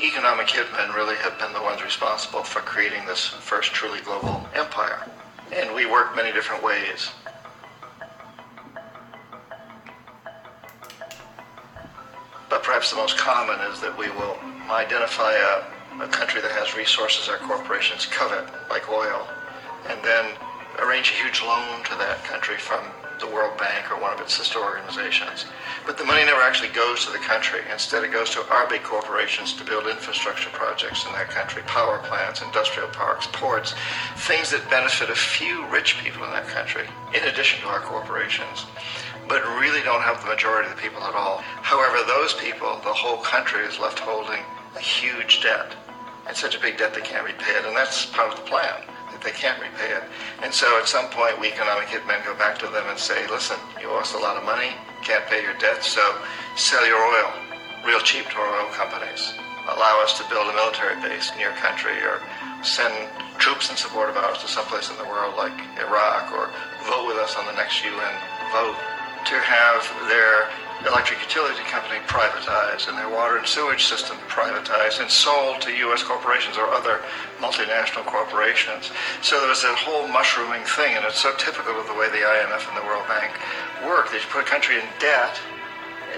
economic hitmen really have been the ones responsible for creating this first truly global empire. And we work many different ways. But perhaps the most common is that we will identify a country that has resources our corporations covet, like oil, and then arrange a huge loan to that country from the World Bank or one of its sister organizations. But the money never actually goes to the country. Instead, it goes to our big corporations to build infrastructure projects in that country, power plants, industrial parks, ports, things that benefit a few rich people in that country, in addition to our corporations, but really don't help the majority of the people at all. However, those people, the whole country is left holding a huge debt. It's such a big debt they can't repay it, and that's part of the plan. They can't repay it. And so at some point, we economic hitmen go back to them and say, listen, you owe us a lot of money, can't pay your debt, so sell your oil real cheap to our oil companies. Allow us to build a military base in your country, or send troops in support of ours to someplace in the world like Iraq, or vote with us on the next UN vote. To have their electric utility company privatized and their water and sewage system privatized and sold to U.S. corporations or other multinational corporations. So there was that whole mushrooming thing, and it's so typical of the way the IMF and the World Bank work. They put a country in debt,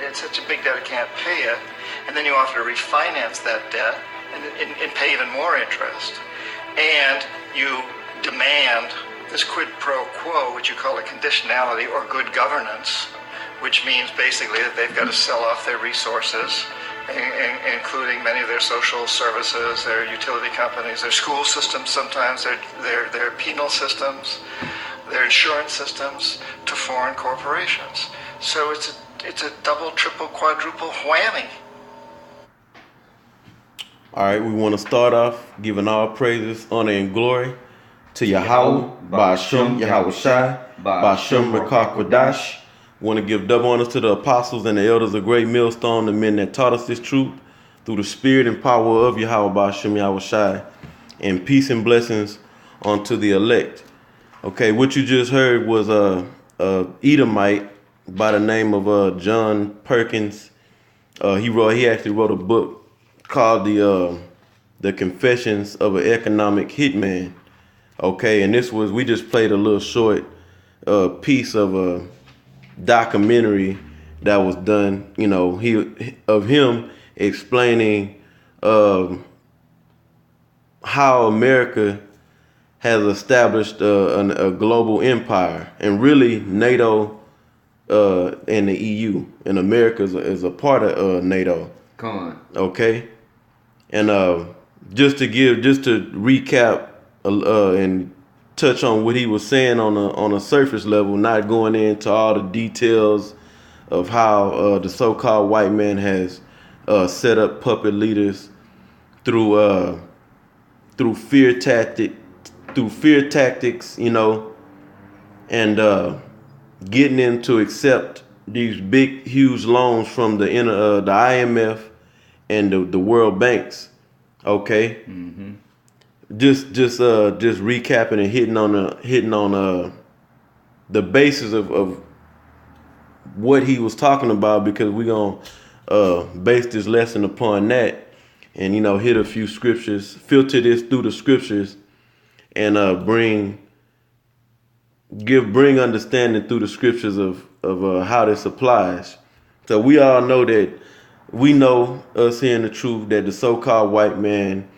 it's such a big debt it can't pay it, and then you offer to refinance that debt and pay even more interest. And you demand this quid pro quo, which you call a conditionality or good governance, which means basically that they've got to sell off their resources, including many of their social services, their utility companies, their school systems sometimes, their penal systems, their insurance systems, to foreign corporations. So it's a double, triple, quadruple whammy. All right, we want to start off giving all praises, honor, and glory to YAHAWAH, Ba'ashem, Yahawashi, Ba'ashem, Qadash. Want to give double honors to the apostles and the elders of Grestmillstone, the men that taught us this truth through the spirit and power of Yahawah, Ba'ashem, Yahawashi, and peace and blessings unto the elect. Okay, what you just heard was a Edomite by the name of John Perkins. He actually wrote a book called the Confessions of an Economic Hitman. Okay, and we just played a little short piece of a documentary that was done, of him explaining how America has established a global empire, and really NATO and the EU, and America is a part of NATO. Come on. Okay, and just to recap and touch on what he was saying on a surface level, not going into all the details of how the so-called white man has set up puppet leaders through fear tactics, and getting them to accept these big, huge loans from the IMF and the World Banks. Okay. Mm-hmm. Just recapping and hitting on the basis of what he was talking about, because we're gonna base this lesson upon that, and hit a few scriptures, filter this through the scriptures, and bring understanding through the scriptures of how this applies. So we all know us hearing the truth, that the so-called white man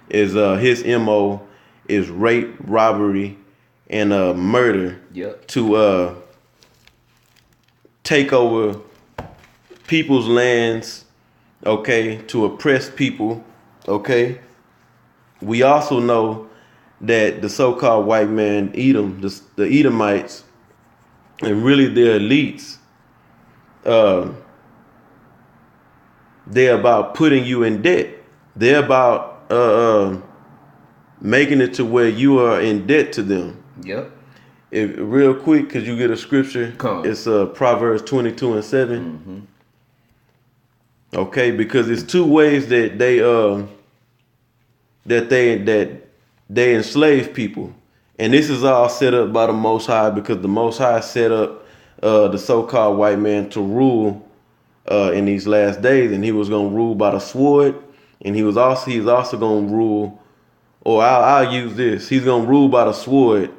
is his MO is rape, robbery, and murder. Yep. To take over people's lands, okay, to oppress people, okay. We also know that the so-called white man, the Edomites, and really their elites, they're about putting you in debt. They're about making it to where you are in debt to them. Yep. Real quick, because you get a scripture. It's Proverbs 22:7. Mm-hmm. Okay, because it's two ways that they enslave people, and this is all set up by the Most High, because the Most High set up the so-called white man to rule in these last days, and he was gonna rule by the sword, and he's also gonna rule. Or I'll use this. He's gonna rule by the sword.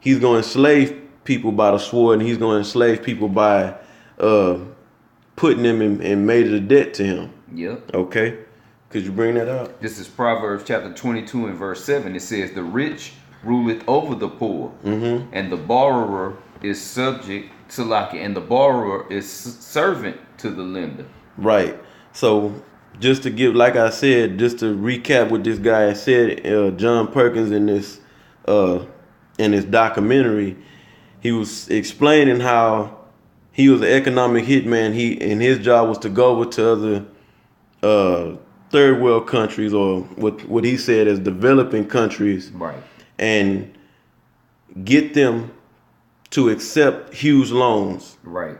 He's gonna enslave people by the sword, and he's gonna enslave people by putting them in major debt to him. Yep. Okay. Could you bring that up? This is Proverbs chapter 22 and verse 7. It says, "The rich ruleth over the poor, and the borrower is subject to Laki, and the borrower is servant to the lender." Right. So just to give, like I said, just to recap what this guy said, John Perkins in this documentary, he was explaining how he was an economic hitman. And his job was to go over to other third world countries, or what he said as developing countries, right, and get them to accept huge loans. Right.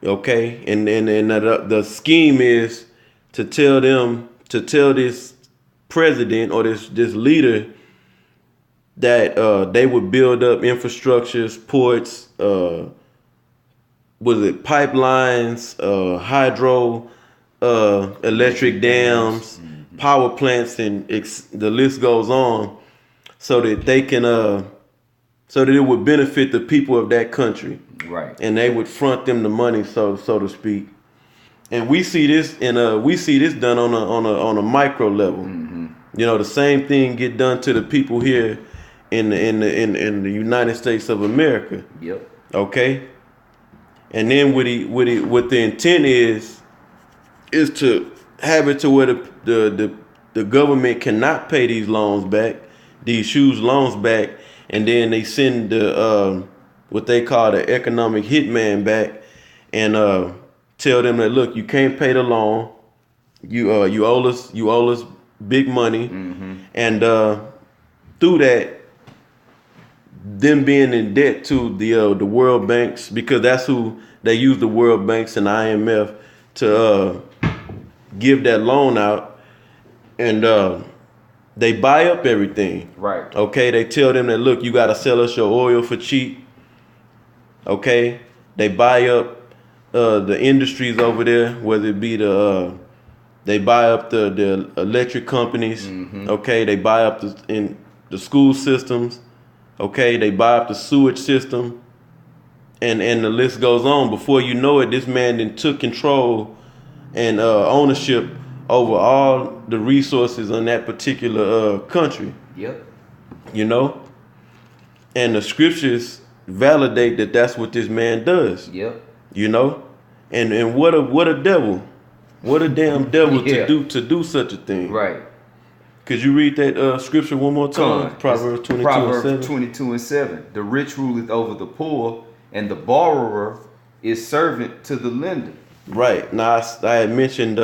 Okay, and the scheme is to tell this president or this leader that they would build up infrastructures, ports, pipelines, hydro, electric dams, power plants, and the list goes on, so that they can so that it would benefit the people of that country. Right. And they would front them the money, so to speak. And we see this done on a micro level. You know, the same thing get done to the people here in the United States of America. Yep. Okay. And then what the intent is to have it to where the government cannot pay these loans back, these huge loans back, and then they send the what they call the economic hitman back, and tell them that, look, you can't pay the loan, you owe us big money, and through that, them being in debt to the world banks, because that's who they use, the world banks and the IMF, to give that loan out, and they buy up everything. Right. Okay, they tell them that, look, you got to sell us your oil for cheap. Okay, they buy up the industries over there, whether it be they buy up the electric companies. Okay, they buy up the school systems. Okay, they buy up the sewage system, and the list goes on. Before you know it, this man then took control and ownership over all the resources in that particular country. Yep. You know, and the scriptures validate that that's what this man does. Yep. You know, and what a devil, what a damn devil to do such a thing. Right. Could you read that scripture one more time? Proverbs 22 and 7. "The rich ruleth over the poor, and the borrower is servant to the lender." Right. Now I had mentioned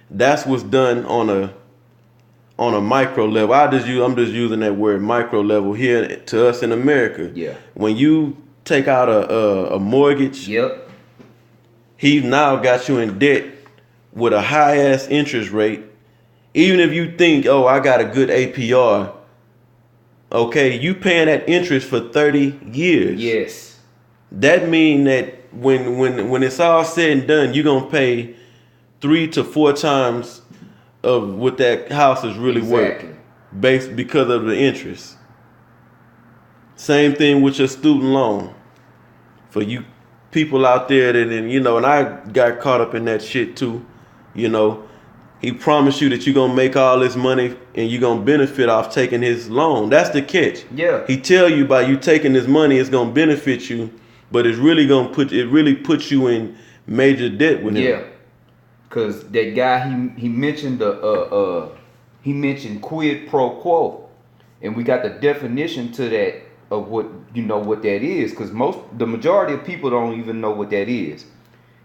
that's what's done on a micro level. I'm just using that word micro level here to us in America. Yeah. When you take out a mortgage, yep, he now got you in debt with a high ass interest rate. Even if you think, oh, I got a good APR, okay, you paying that interest for 30 years. Yes. That mean that when it's all said and done, you're gonna pay 3 to 4 times of what that house is really worth, based because of the interest. Same thing with your student loan. For you people out there that, and I got caught up in that shit too, he promised you that you're going to make all this money and you're going to benefit off taking his loan. That's the catch. Yeah. He tell you by you taking this money, it's going to benefit you, but it's really going to puts you in major debt with him. Yeah. Cause that guy, he mentioned he mentioned quid pro quo, and we got the definition to that of what that is. Cause the majority of people don't even know what that is,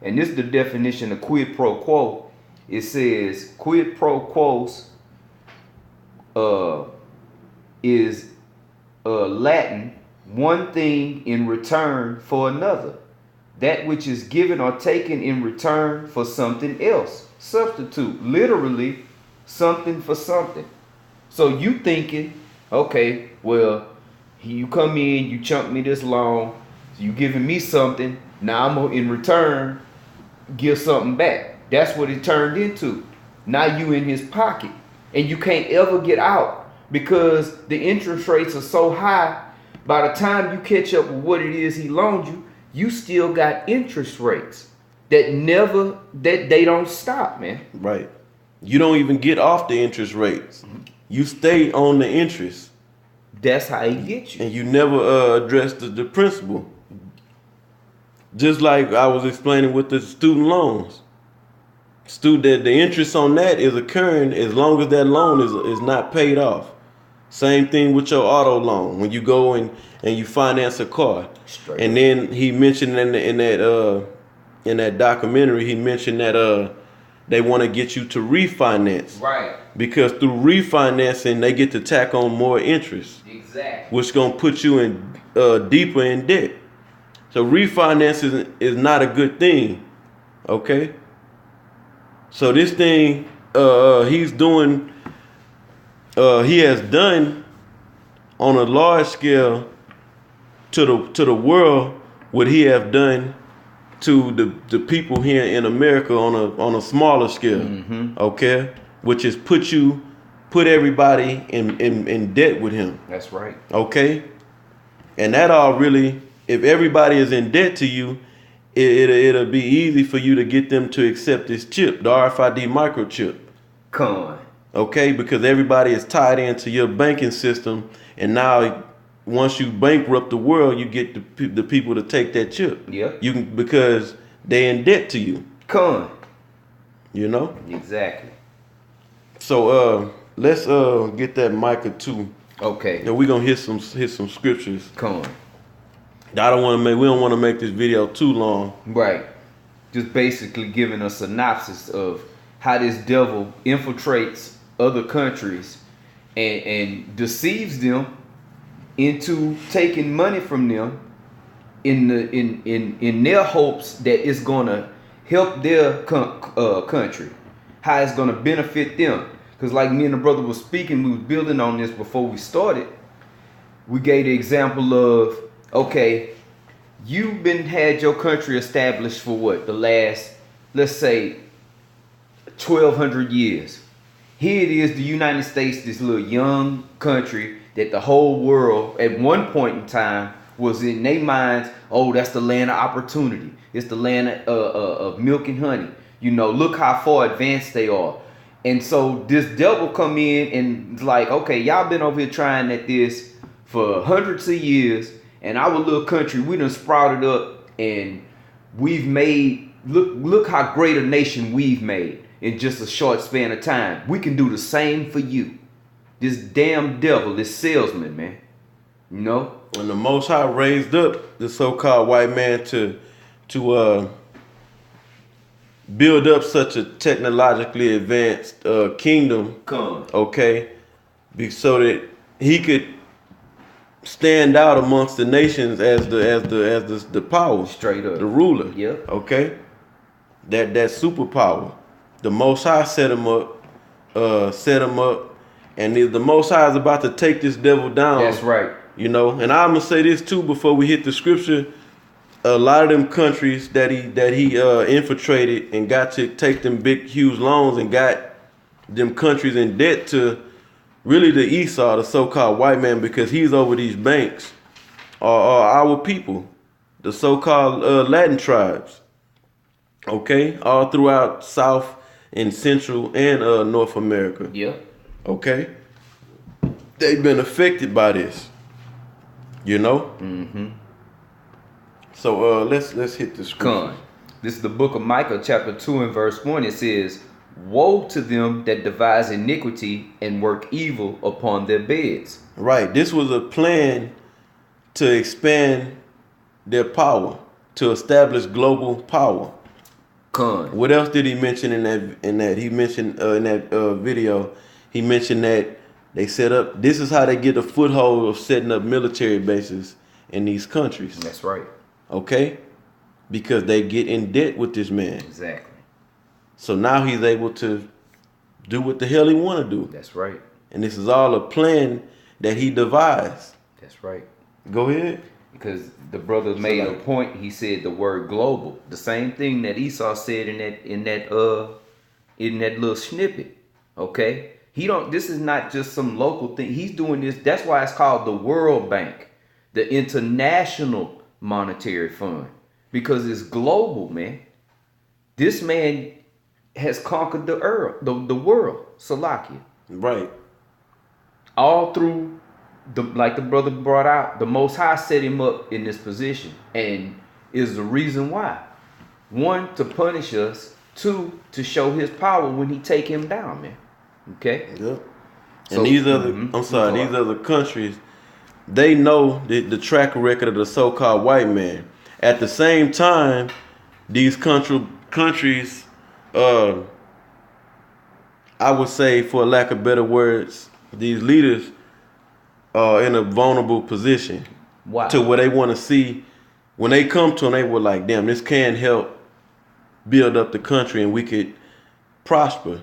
and this is the definition of quid pro quo. It says quid pro quos is Latin, one thing in return for another. That which is given or taken in return for something else. Substitute, literally, something for something. So you thinking, okay, well, you come in, you chunk me this loan, you giving me something, now I'm gonna, in return, give something back. That's what it turned into. Now you in his pocket, and you can't ever get out because the interest rates are so high. By the time you catch up with what it is he loaned you, you still got interest rates that they don't stop, man. Right. You don't even get off the interest rates. You stay on the interest. That's how he gets you. And you never address the principal. Just like I was explaining with the student loans. The interest on that is occurring as long as that loan is not paid off. Same thing with your auto loan. When you go and you finance a car. Straight and then he mentioned in that documentary, he mentioned that they want to get you to refinance. Right. Because through refinancing, they get to tack on more interest. Exactly. Which going to put you in deeper in debt. So refinance is not a good thing. Okay? So this thing he's doing, he has done on a large scale to the world what he have done to the people here in America on a smaller scale. Mm-hmm. Okay? Which is put everybody in debt with him. That's right. Okay? And that all really, if everybody is in debt to you, it'll be easy for you to get them to accept this chip, the RFID microchip. Come on. Okay? Because everybody is tied into your banking system, and now once you bankrupt the world, you get the people to take that chip. Yeah. You can, because they're in debt to you. Come on. You know? Exactly. So let's get that Micah 2. Okay. And we're gonna hit some scriptures. Come on. We don't want to make this video too long. Right. Just basically giving a synopsis of how this devil infiltrates other countries and deceives them into taking money from them in their hopes that it's gonna help their country, how it's gonna benefit them. Because like me and the brother was speaking, we was building on this before we started. We gave the example of, okay, you've had your country established for what? The last, let's say, 1,200 years. Here it is, the United States, this little young country that the whole world at one point in time was in their minds, oh, that's the land of opportunity. It's the land of milk and honey. You know, look how far advanced they are. And so this devil come in and it's like, okay, y'all been over here trying at this for hundreds of years, and our little country, we done sprouted up, and we've made, look how great a nation we've made in just a short span of time. We can do the same for you. This damn devil, this salesman, man. You know? When the Most High raised up the so-called white man to build up such a technologically advanced kingdom, okay, so that he could stand out amongst the nations as the power, straight up, the ruler. Yeah. Okay. That superpower. The Most High set him up, and the Most High is about to take this devil down. That's right. You know, and I'm gonna say this too before we hit the scripture. A lot of them countries that he infiltrated and got to take them big, huge loans and got them countries in debt to really the Esau, the so-called white man, because he's over these banks, are our people, the so-called Latin tribes. Okay, all throughout South and Central and North America. Yeah. Okay, they've been affected by this. You know. Mm-hmm. So let's hit the scripture. This is the book of Micah, chapter 2 and verse 1. It says, "Woe to them that devise iniquity and work evil upon their beds." Right. This was a plan to expand their power, to establish global power. What else did he mention in that? He mentioned in that video. He mentioned that they set up. This is how they get a foothold of setting up military bases in these countries. That's right. Okay, because they get in debt with this man. Exactly. So now he's able to do what the hell he want to do. That's right. And this is all a plan that he devised. That's right. Go ahead. Because the brother made a point. He said the word global, the same thing that Esau said in that in that little snippet. Okay, this is not just some local thing. He's doing this. That's why it's called the World Bank, the International Monetary Fund, because it's global, man. This man has conquered the world, Salakia. Right. All through like the brother brought out, the Most High set him up in this position, and is the reason why. One, to punish us. Two, to show his power when he take him down, man. Okay. Yep. And these other countries, they know the track record of the so-called white man. At the same time, these countries, I would say, for lack of better words, these leaders are in a vulnerable position. Wow. To where they want to see, when they come to them, they were like, damn, this can help build up the country and we could prosper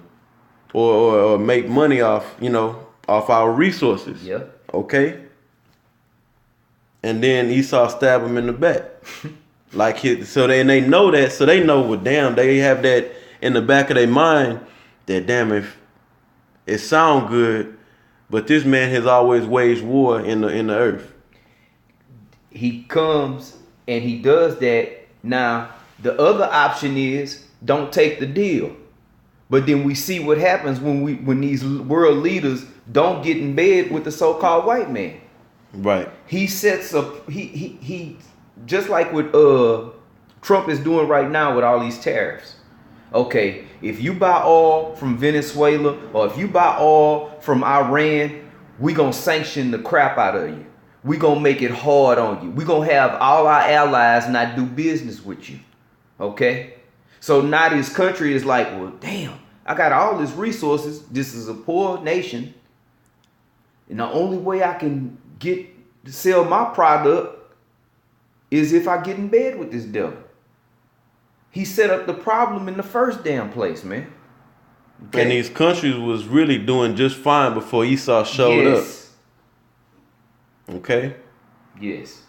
or make money off our resources. Yep. Okay. And then Esau stabbed him in the back. They know that, so they know, well, damn, they have that in the back of their mind that, damn, if it sound good, but this man has always waged war in the earth. He comes and he does that. Now, the other option is don't take the deal. But then we see what happens when these world leaders don't get in bed with the so-called white man. Right. He sets up he just like what Trump is doing right now with all these tariffs. Okay, if you buy oil from Venezuela or if you buy oil from Iran, we gonna sanction the crap out of you. We gonna make it hard on you. We gonna have all our allies not do business with you. Okay? So now this country is like, well, damn, I got all these resources. This is a poor nation. And the only way I can get to sell my product is if I get in bed with this devil. He set up the problem in the first damn place, man. Okay? And these countries was really doing just fine before Esau showed up. Okay? Yes.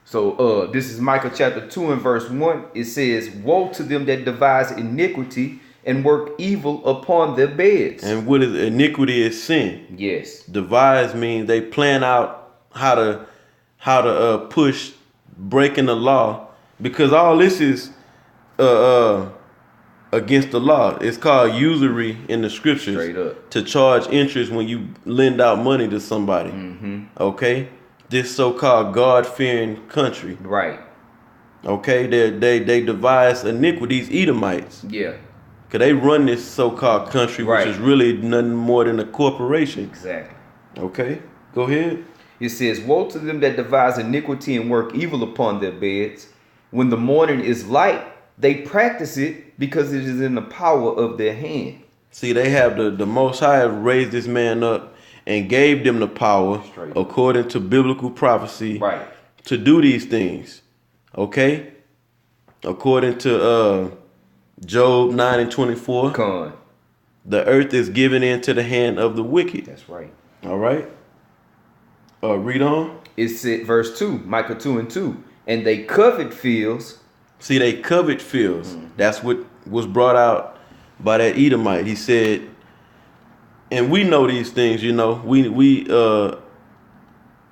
So this is Micah chapter 2 and verse 1. It says, woe to them that devise iniquity and work evil upon their beds. And what is iniquity is sin. Yes. Devise means they plan out how to push breaking the law, because all this is against the law. It's called usury in the scriptures. Straight up. To charge interest when you lend out money to somebody. Mm-hmm. Okay? This so-called God-fearing country. Right. Okay? They devise iniquities, Edomites. Yeah. Because they run this so-called country, Right. which is really nothing more than a corporation. Exactly. Okay? Go ahead. It says, woe to them that devise iniquity and work evil upon their beds. When the morning is light, they practice it because it is in the power of their hand. See, they have the Most High raised this man up and gave them the power, according to biblical prophecy, Right. to do these things. Okay? According to Job 9 and 24, Con. the earth is given into the hand of the wicked. That's right. All right? Read on. It said, verse 2, Micah 2 and 2. And they covet fields. See, they covet fields. That's what was brought out by that Edomite. He said, and we know these things, we the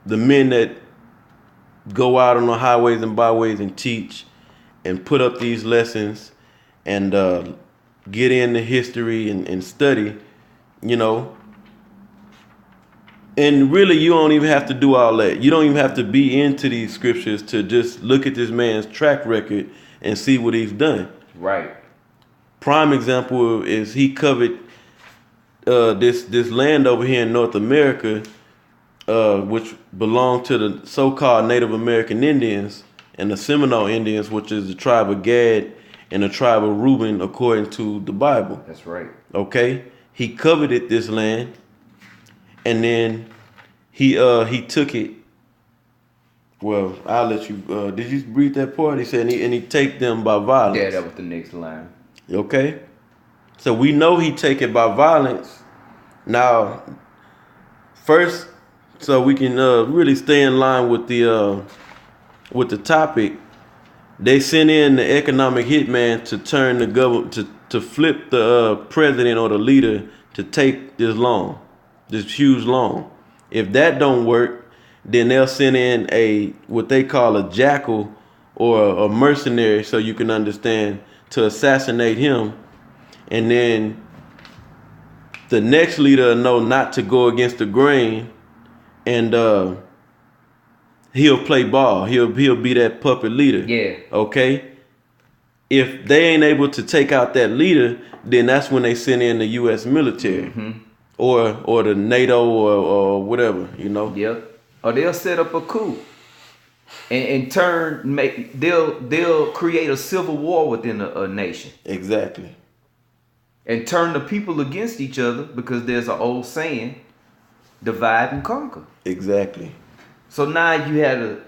men that go out on the highways and byways and teach and put up these lessons and get into history and study, and really you don't even have to do all that. You don't even have to be into these scriptures to just look at this man's track record and see what he's done. Right. Prime example is he covered this land over here in North America, which belonged to the so-called Native American Indians and the Seminole Indians, which is the tribe of Gad and the tribe of Reuben, according to the Bible. That's right. Okay, he coveted this land, and then he took it. Well, I'll let you. Did you read that part? He said, and he take them by violence. Yeah, that was the next line. Okay, so we know he take it by violence. Now, first, so we can really stay in line with the topic. They sent in the economic hitman to turn the government to flip the president or the leader to take this loan, this huge loan. If that don't work, then they'll send in a what they call a jackal or a mercenary, so you can understand, to assassinate him, and then the next leader will know not to go against the grain, and he'll play ball. He'll be that puppet leader. Yeah. Okay. If they ain't able to take out that leader, then that's when they send in the U.S. military, or the NATO or whatever, you know. Yep. Or they'll set up a coup, and they'll create a civil war within a nation. Exactly. And turn the people against each other, because there's an old saying, divide and conquer. Exactly. So now you have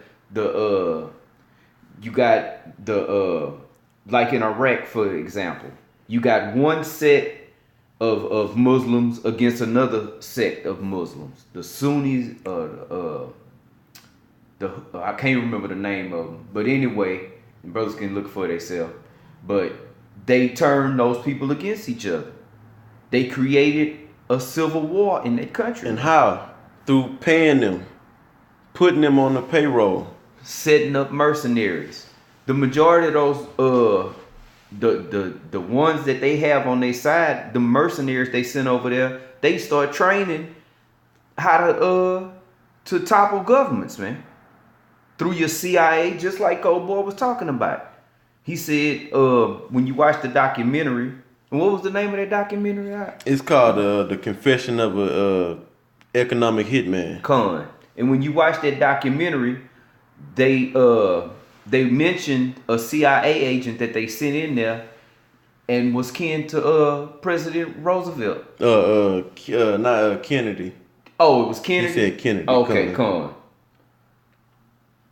like in Iraq, for example, you got one set of Muslims against another sect of Muslims. The Sunnis, I can't remember the name of them, but anyway, brothers can look for it themselves. But they turned those people against each other. They created a civil war in that country. And how? Through paying them, putting them on the payroll, setting up mercenaries. The majority of those, the ones that they have on their side, the mercenaries they send over there, they start training how to topple governments, man. Through your CIA, just like old boy was talking about. He said, when you watch the documentary, and what was the name of that documentary? It's called The Confession of a Economic Hitman. Con. And when you watch that documentary, they mentioned a CIA agent that they sent in there and was kin to President Roosevelt. Not Kennedy. Oh, it was Kennedy? He said Kennedy. Okay, con.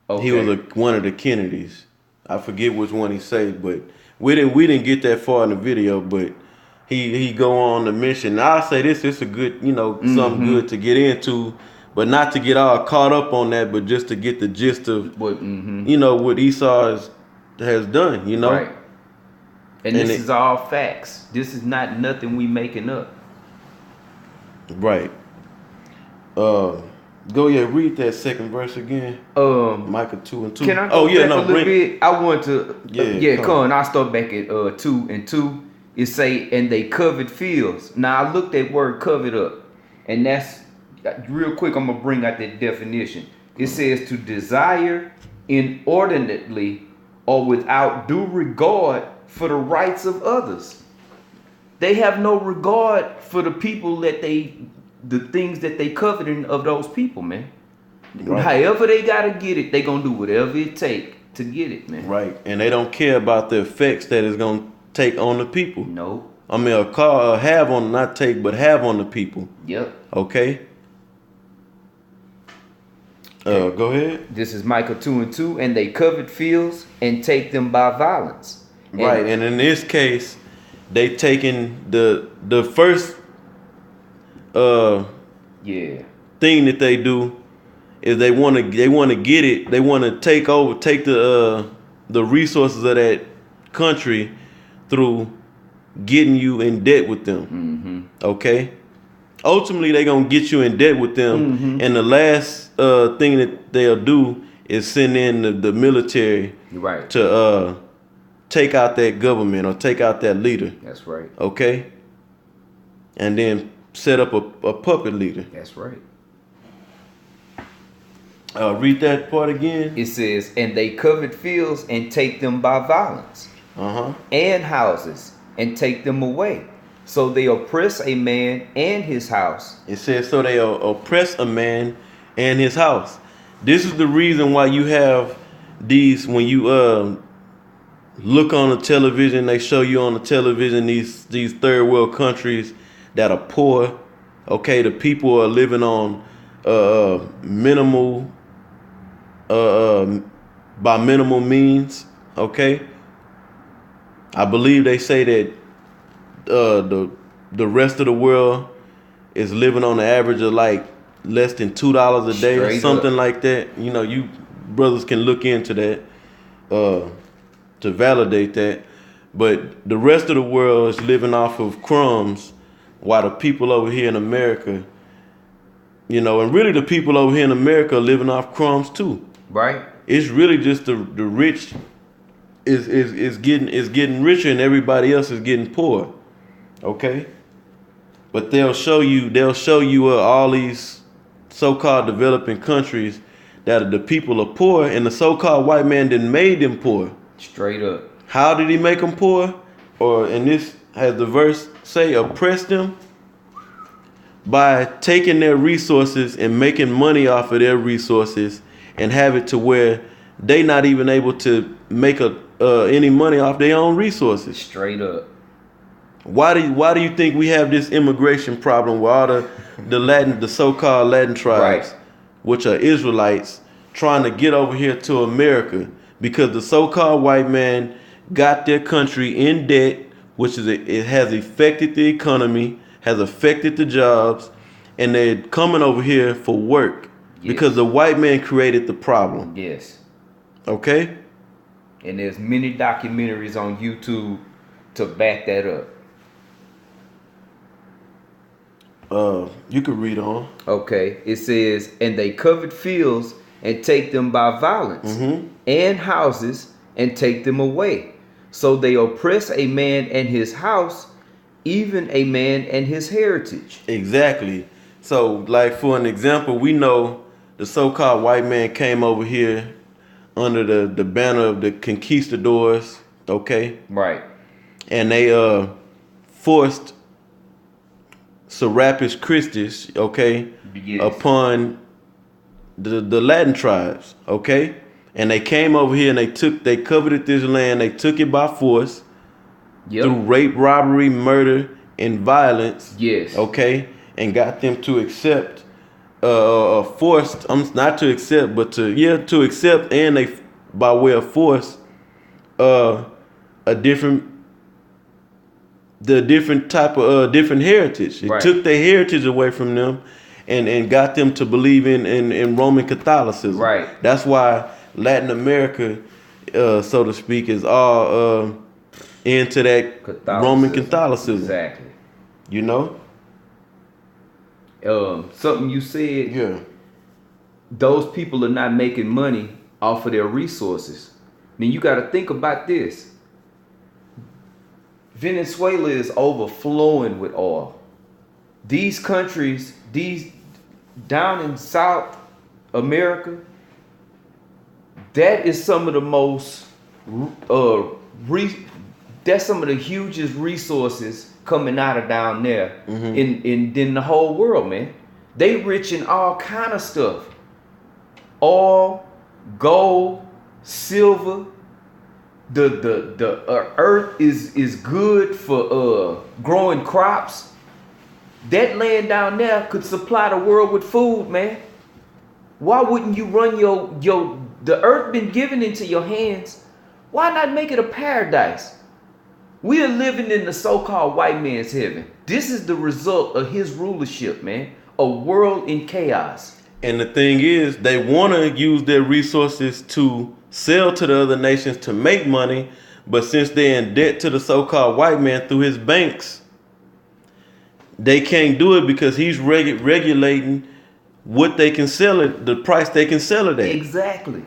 Okay. He was one of the Kennedys. I forget which one he said, but we didn't get that far in the video, but he go on to mention. I'll say this is a good, something good to get into, but not to get all caught up on that, but just to get the gist of what Esau has done, Right. And this is all facts. This is not nothing we making up. Right. Go read that second verse again. Micah 2:2. Can I go back a little bit? I want to come. I'll start back at 2:2. It say, and they covered fields. Now I looked that word covered up, and that's real quick. I'm gonna bring out that definition. It says to desire inordinately or without due regard for the rights of others. They have no regard for the people the things that they coveting of those people, man. Right. However they gotta get it, they gonna do whatever it take to get it, man. Right, and they don't care about the effects that it's gonna take on the people. No. I mean, have on the people. Yep. Okay. Go ahead. This is Micah 2:2, and they covered fields and take them by violence. Right, and in this case, they taking the first thing that they do is they want to get it. They want to take the resources of that country through getting you in debt with them. Okay. Ultimately, they're gonna get you in debt with them, and the last thing that they'll do is send in the military to take out that government or take out that leader. That's right. Okay. And then set up a puppet leader. That's right. Read that part again. It says, and they covered fields and take them by violence, and houses and take them away. So they oppress a man and his house. It says, so they oppress a man and his house. This is the reason why you have these, when you look on the television, they show you on the television these third world countries that are poor. Okay, the people are living on minimal, by minimal means. Okay, I believe they say that the rest of the world is living on the average of like less than $2 a day or something like that. You brothers can look into that to validate that. But the rest of the world is living off of crumbs, while the people over here in America, and really the people over here in America are living off crumbs too. Right. It's really just the rich is getting richer and everybody else is getting poor. Okay? But they'll show you all these so-called developing countries that the people are poor, and the so-called white man didn't made them poor. Straight up. How did he make them poor? Or in this, has the verse say, oppress them? By taking their resources and making money off of their resources, and have it to where they not even able to make any money off their own resources. Straight up. Why do you think we have this immigration problem with all the so-called Latin tribes, right, which are Israelites, trying to get over here to America? Because the so-called white man got their country in debt, which it has affected the economy, has affected the jobs, and they're coming over here for work. Yes. Because the white man created the problem. Yes. Okay? And there's many documentaries on YouTube to back that up. You could read on. Okay. It says, and they covered fields and take them by violence, and houses and take them away. So they oppress a man and his house, even a man and his heritage. Exactly. So, like, for an example, we know the so-called white man came over here under the banner of the conquistadors, okay? Right. And they forced Serapis Christus, okay, yes, upon the Latin tribes, okay? And they came over here and they coveted this land, they took it by force, through rape, robbery, murder, and violence. Yes. Okay? And got them to accept forced, not to accept, but to accept, and they, by way of force, different type of different heritage. It took their heritage away from them, and got them to believe in Roman Catholicism. Right. That's why Latin America, so to speak, is all into that Roman Catholicism. Exactly. You know. Something you said. Yeah. Those people are not making money off of their resources. Then you got to think about this. Venezuela is overflowing with oil. These countries, these down in South America, that is some of the most that's some of the hugest resources coming out of down there in the whole world, man. They rich in all kind of stuff. Oil, gold, silver. The earth is good for growing crops. That land down there could supply the world with food, man. Why wouldn't you run the earth been given into your hands? Why not make it a paradise? We are living in the so-called white man's heaven. This is the result of his rulership, man. A world in chaos. And the thing is, they want to use their resources to sell to the other nations to make money, but since they're in debt to the so-called white man through his banks, they can't do it because he's regulating what they can sell it, the price they can sell it at. Exactly.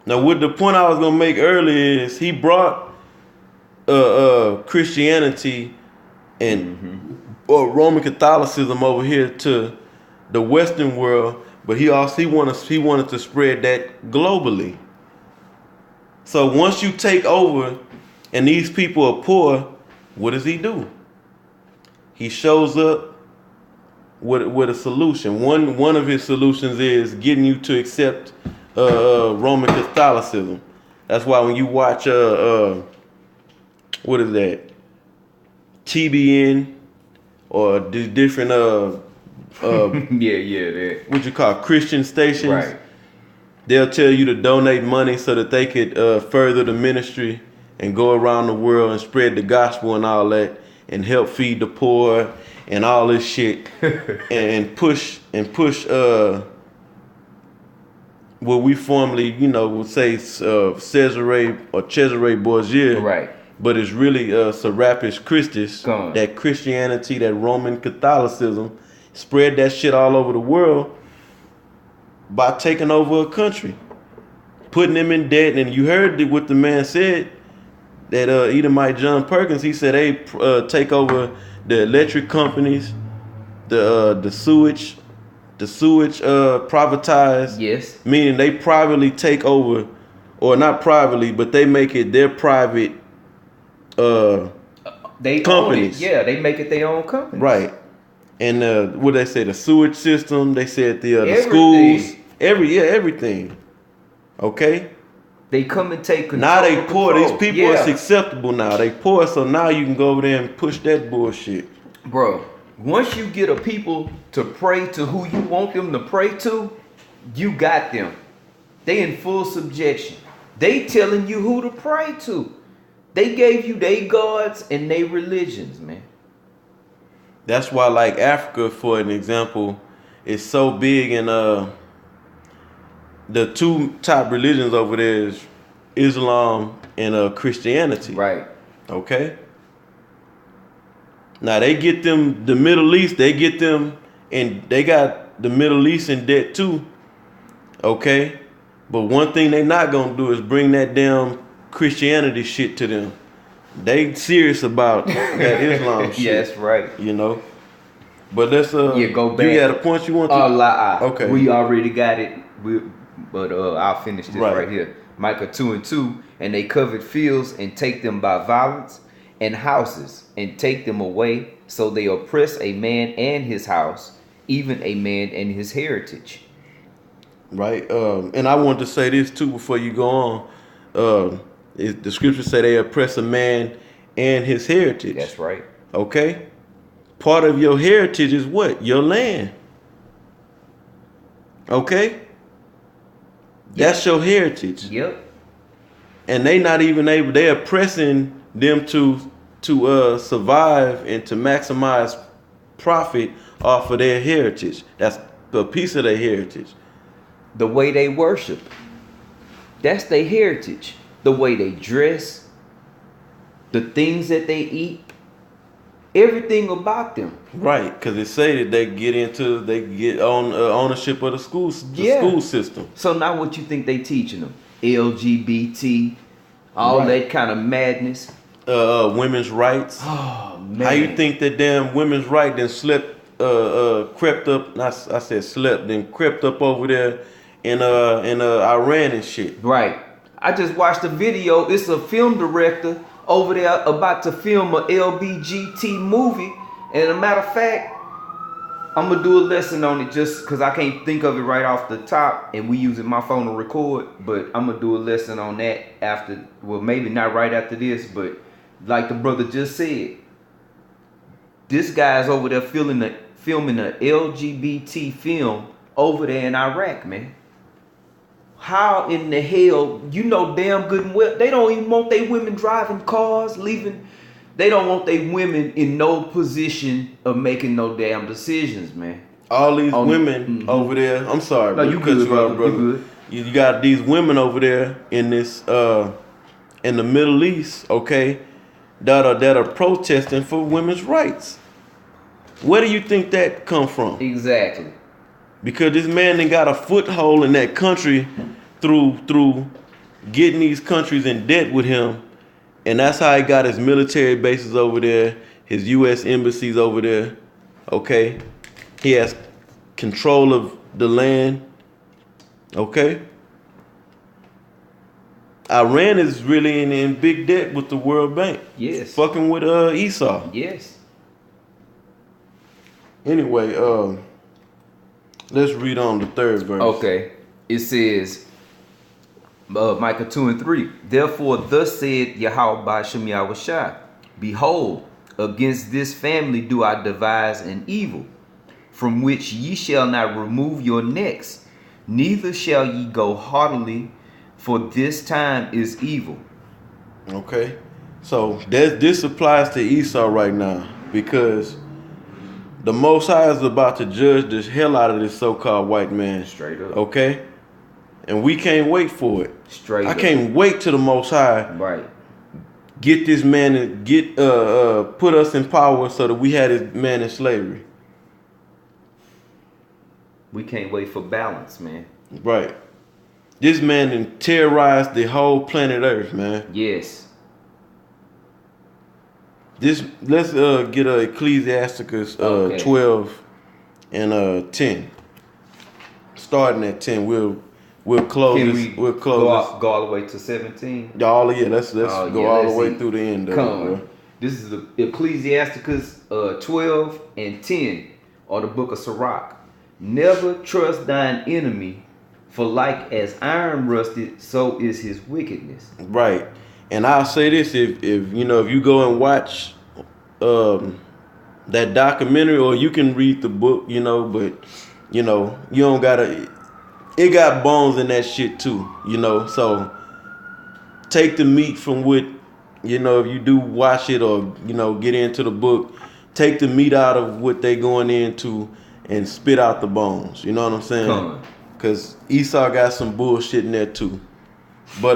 Now, what the point I was gonna make earlier is he brought Christianity and Roman Catholicism over here to the Western world, but he wanted to spread that globally. So once you take over and these people are poor, what does he do? He shows up with a solution. One of his solutions is getting you to accept Roman Catholicism. That's why when you watch what is that? TBN or the different that. What you call Christian stations. Right. They'll tell you to donate money so that they could further the ministry and go around the world and spread the gospel and all that and help feed the poor and all this shit and push what we formerly, would say Cesare Borgia. Right. but it's really Serapis Christus, that Christianity, that Roman Catholicism, spread that shit all over the world by taking over a country, putting them in debt. And you heard what the man said, that Edomite John Perkins, he said they take over the electric companies, the sewage privatized. Yes. Meaning they privately take over, or not privately, but they make it their private they companies. Yeah, they make it their own company. Right. And what they say, the sewage system, they said the schools, everything. Okay? They come and take control. Now they poor. These people are acceptable now. They poor, so now you can go over there and push that bullshit. Bro, once you get a people to pray to who you want them to pray to, you got them. They in full subjection. They telling you who to pray to. They gave you their gods and their religions, man. That's why, like, Africa, for an example, is so big, and the two top religions over there is Islam and Christianity. Right. Okay? Now, they get them, the Middle East, they get them, and they got the Middle East in debt too. Okay? But one thing they not going to do is bring that damn Christianity shit to them. They serious about that Islam shit. Yes, right. You know? But let's go back. You got a point you want to? Okay. We already got it. But I'll finish this right here. Micah 2:2, and they covet fields and take them by violence, and houses and take them away. So they oppress a man and his house, even a man and his heritage. Right. And I want to say this too before you go on. The scriptures say they oppress a man and his heritage. That's right. Okay. Part of your heritage is what? Your land. Okay. Yep. That's your heritage. Yep. And they not even able. They oppressing them to survive and to maximize profit off of their heritage. That's a piece of their heritage. The way they worship. That's their heritage. The way they dress. The things that they eat. Everything about them. Right, because it say that they get on ownership of the school system. So now what you think they teaching them? LGBT, all that kind of madness. Women's rights. Oh man. How you think that damn women's right then crept up? I said slept, then crept up over there in Iran and shit. Right. I just watched a video. It's a film director over there about to film a LBGT movie. And as a matter of fact, I'm going to do a lesson on it just because I can't think of it right off the top. And we using my phone to record. But I'm going to do a lesson on that after, well, maybe not right after this. But like the brother just said, this guy's over there filming a LGBT film over there in Iraq, man. How in the hell, you know damn good and well, they don't even want their women driving cars, leaving. They don't want their women in no position of making no damn decisions, man. All these women over there, I'm sorry, no, you good, brother. You good. You got these women over there in this, in the Middle East, okay, that are protesting for women's rights. Where do you think that come from? Exactly. Because this man done got a foothold in that country through getting these countries in debt with him. And that's how he got his military bases over there, his U.S. embassies over there. Okay? He has control of the land. Okay? Iran is really in big debt with the World Bank. Yes. Fucking with Esau. Yes. Anyway, let's read on the third verse. Okay. It says, Micah 2:3. Therefore, thus said Yahawashi, behold, against this family do I devise an evil, from which ye shall not remove your necks, neither shall ye go haughtily, for this time is evil. Okay. So this applies to Esau right now, because the Most High is about to judge the hell out of this so-called white man. Straight up. Okay? And we can't wait for it. Straight up. I can't wait till the Most High get this man and get put us in power so that we had this man in slavery. We can't wait for balance, man. Right. This man then terrorized the whole planet Earth, man. Yes. Let's get Ecclesiasticus 12 and 10. Starting at 10, we'll close Can this. we We'll close go all the way to 17? this. Let's go all the way through the end of it. Bro. This is the Ecclesiasticus 12 and 10, or the book of Sirach. Never trust thine enemy, for like as iron rusted, so is his wickedness. Right. And I'll say this: if you go and watch that documentary, or you can read the book, but you don't gotta. It got bones in that shit too, So take the meat from what, if you do watch it or get into the book, take the meat out of what they going into and spit out the bones. You know what I'm saying? Because Esau got some bullshit in there too. But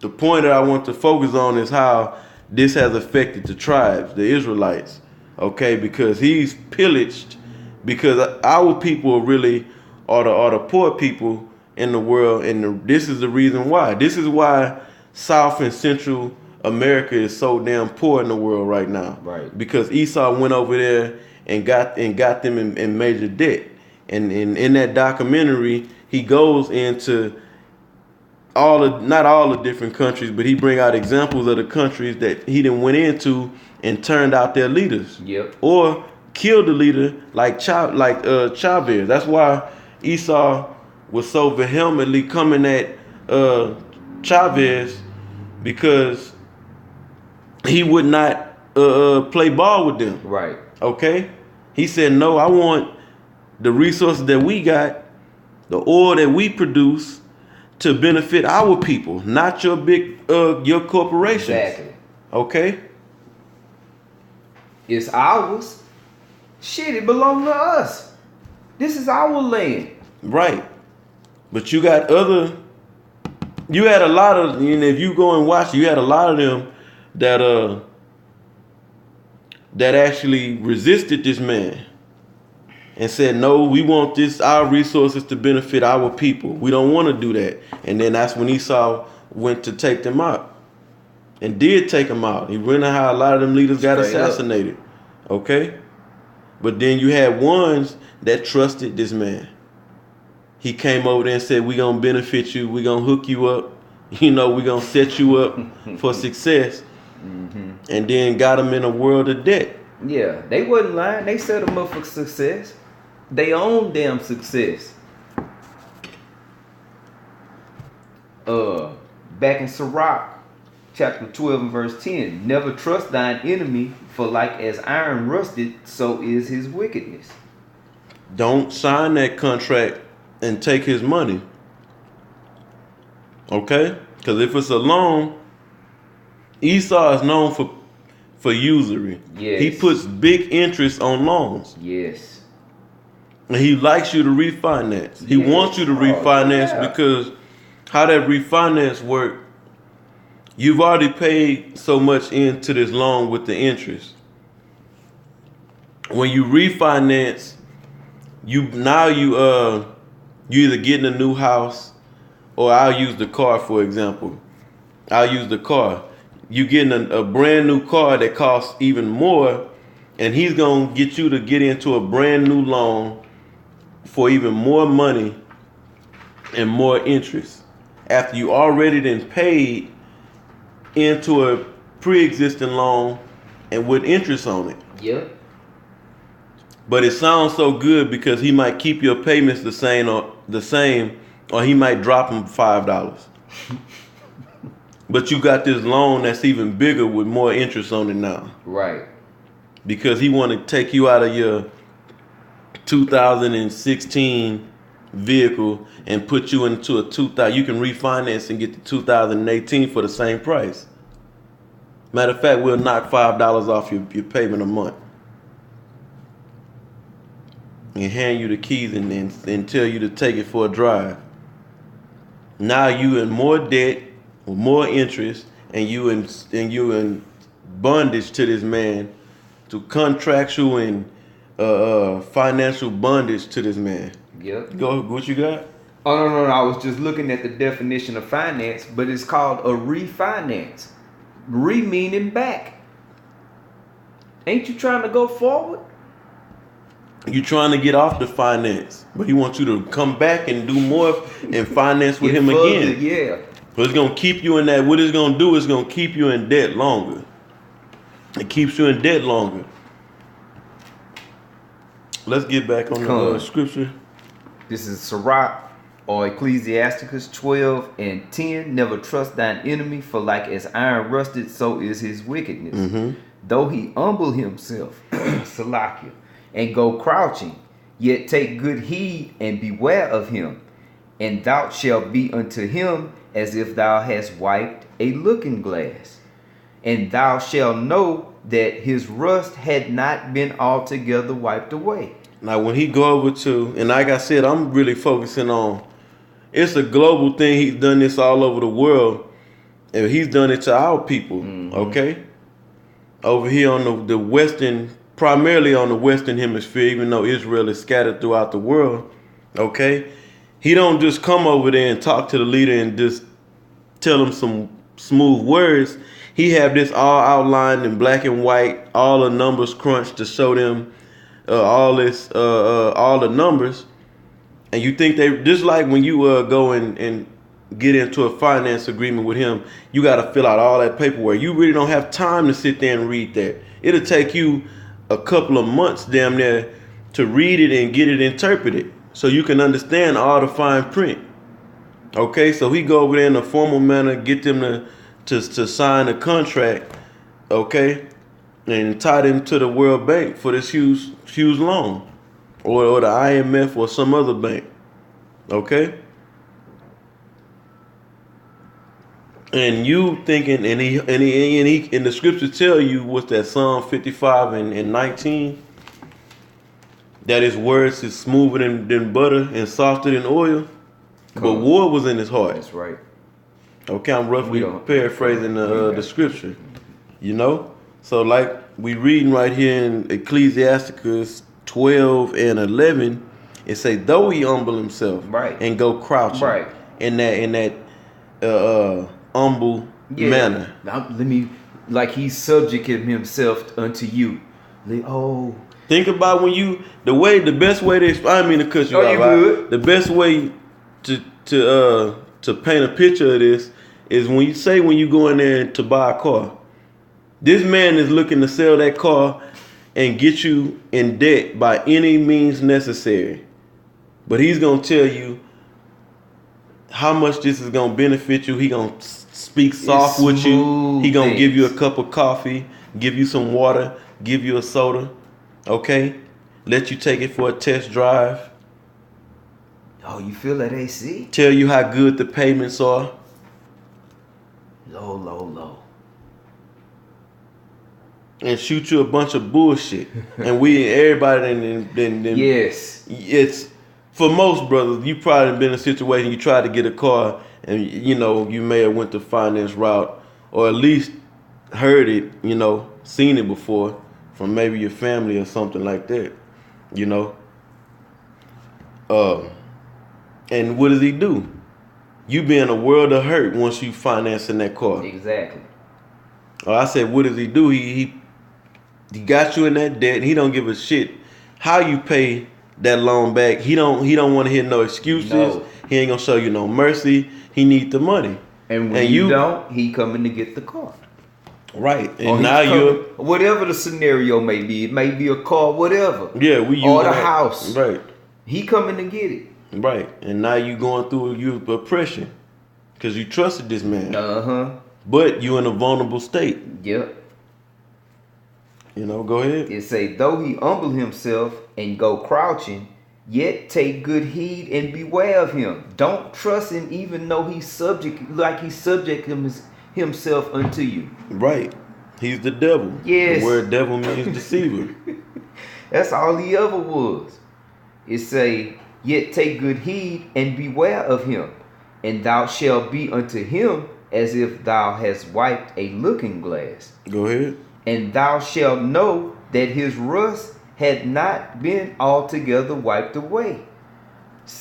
the point that I want to focus on is how this has affected the tribes, the Israelites. Okay, because he's pillaged, because our people really are the poor people in the world, and this is the reason why. This is why South and Central America is so damn poor in the world right now. Right. Because Esau went over there and got them in major debt. And in that documentary, he goes into not all the different countries, but he bring out examples of the countries that he done went into and turned out their leaders. Yep. Or killed the leader like Chavez. That's why Esau was so vehemently coming at Chavez, because he would not play ball with them. Right. Okay? He said, no, I want the resources that we got, the oil that we produce, to benefit our people, not your your corporations. Exactly. Okay? It's ours. Shit, it belongs to us. This is our land. Right. But you had a lot of, if you go and watch, you had a lot of them that actually resisted this man and said, no, we want our resources to benefit our people. We don't want to do that. And then that's when Esau went to take them out, and did take them out. He went on how a lot of them leaders got assassinated. Okay? But then you had ones that trusted this man. He came over there and said, we're going to benefit you. We're going to hook you up. We're going to set you up for success. Mm-hmm. And then got them in a world of debt. Yeah, they wasn't lying. They set them up for success. They own damn success. Back in Sirach, chapter 12 and verse 10. Never trust thine enemy, for like as iron rusted, so is his wickedness. Don't sign that contract and take his money. Okay? Because if it's a loan, Esau is known for usury. Yes. He puts big interest on loans. Yes. And he likes you to refinance. He wants you to refinance because how that refinance work, you've already paid so much into this loan with the interest. When you refinance, you either getting a new house, or I'll use the car for example. I'll use the car. You getting a brand new car that costs even more, and he's gonna get you to get into a brand new loan for even more money and more interest after you already then paid into a pre-existing loan and with interest on it. Yep. But it sounds so good because he might keep your payments the same, or he might drop them $5. But you got this loan that's even bigger with more interest on it now. Right. Because he want to take you out of your 2016 vehicle and put you into a 2000. You can refinance and get the 2018 for the same price. Matter of fact, we'll knock $5 off your payment a month. And hand you the keys and tell you to take it for a drive. Now you in more debt, with more interest, and you in bondage to this man, to contractual and financial bondage to this man. Yep. Go, what you got? Oh, no. I was just looking at the definition of finance, but it's called a refinance. Re meaning back. Ain't you trying to go forward? You trying to get off the finance, but he wants you to come back and do more and finance with him further, again. Yeah. But it's gonna keep you in that. What it's gonna do is gonna keep you in debt longer. It keeps you in debt longer. Let's get back on the scripture. This is Sirach or Ecclesiasticus 12:10. Never trust thine enemy, for like as iron rusted, so is his wickedness. Mm-hmm. Though he humble himself, Salakia, and go crouching, yet take good heed and beware of him, and thou shalt be unto him as if thou hast wiped a looking glass. And thou shalt know that his rust had not been altogether wiped away. Now, when he go over to, and like I said, I'm really focusing on, it's a global thing. He's done this all over the world, and he's done it to our people, okay? Over here on the western, primarily on the western hemisphere, even though Israel is scattered throughout the world, okay? He don't just come over there and talk to the leader and just tell him some smooth words. He have this all outlined in black and white, all the numbers crunched to show them all the numbers. And you think they, just like when you go and get into a finance agreement with him, you got to fill out all that paperwork. You really don't have time to sit there and read that. It'll take you a couple of months damn near to read it and get it interpreted so you can understand all the fine print. Okay, so he go over there in a formal manner, get them to sign a contract, okay, and tie them to the World Bank for this huge loan, or the IMF or some other bank, okay. And you thinking, and he in the scriptures tell you what's that, Psalm 55 and 19, that his words is smoother than butter and softer than oil. But war was in his heart. That's right. Okay, I'm roughly paraphrasing the scripture, you know. So like we reading right here in Ecclesiasticus 12:11, it say, though he humble himself, right, and go crouching, right, in that humble manner. Now, let me, like he subjected himself unto you. Think about when the best way to, I mean to cut you out, right? The best way to paint a picture of this is when you go in there to buy a car. This man is looking to sell that car and get you in debt by any means necessary. But he's going to tell you how much this is going to benefit you. He going to speak soft with you. He going to give you a cup of coffee, give you some water, give you a soda, okay? Let you take it for a test drive. Oh, you feel that AC? Tell you how good the payments are. Low. And shoot you a bunch of bullshit. And everybody then yes. It's, for most brothers, you probably been in a situation you tried to get a car and you may have went the finance route, or at least heard it, seen it before from maybe your family or something like that, and what does he do? You be in a world of hurt once you financing that car. Exactly. I said, what does he do? He got you in that debt, and he don't give a shit how you pay that loan back. He don't want to hear no excuses. No. He ain't gonna show you no mercy. He need the money. And when you don't, he coming to get the car. Right. And now you're, whatever the scenario may be, it may be a car, whatever. Yeah, we use or the house. Right. He coming to get it. Right. And now you going through your oppression because you trusted this man. But you in a vulnerable state. Yep. Go ahead. It say, though he humble himself and go crouching, yet take good heed and beware of him. Don't trust him, even though he's subject himself unto you. Right. He's the devil. Yes. The word devil means deceiver. That's all he ever was. It say, yet take good heed and beware of him, and thou shalt be unto him as if thou hast wiped a looking glass. Go ahead. And thou shalt know that his rust had not been altogether wiped away.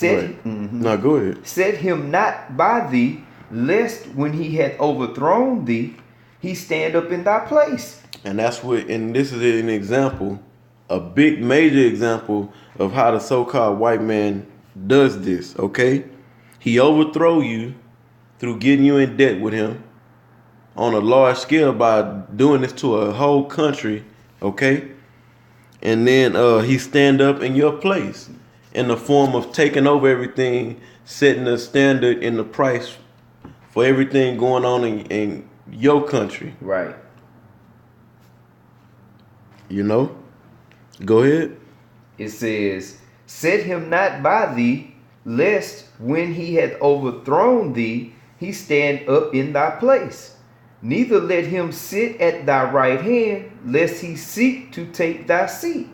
Right. Now go ahead. Set him not by thee, lest when he had overthrown thee, he stand up in thy place. And that's what, and this is an example, a big major example of how the so-called white man does this, okay? He overthrow you through getting you in debt with him on a large scale by doing this to a whole country, okay? And then he stand up in your place in the form of taking over everything, setting the standard and the price for everything going on in your country. Right. You know? Go ahead. It says, set him not by thee, lest when he had overthrown thee, he stand up in thy place. Neither let him sit at thy right hand, lest he seek to take thy seat.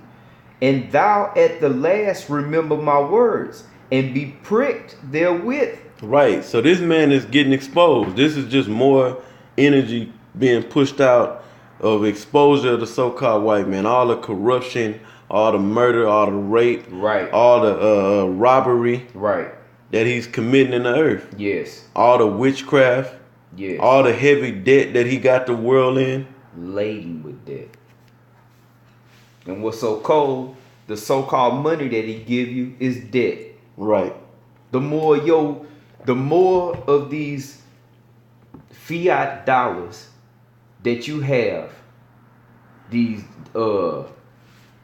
And thou at the last remember my words, and be pricked therewith. Right. So this man is getting exposed. This is just more energy being pushed out of exposure of the so-called white man. All the corruption, all the murder, all the rape, right, all the robbery, right, that he's committing in the earth. Yes. All the witchcraft. Yes. All the heavy debt that he got the world in. Laden with debt. And what's so cold, the so-called money that he give you is debt. Right. The more of these fiat dollars that you have, these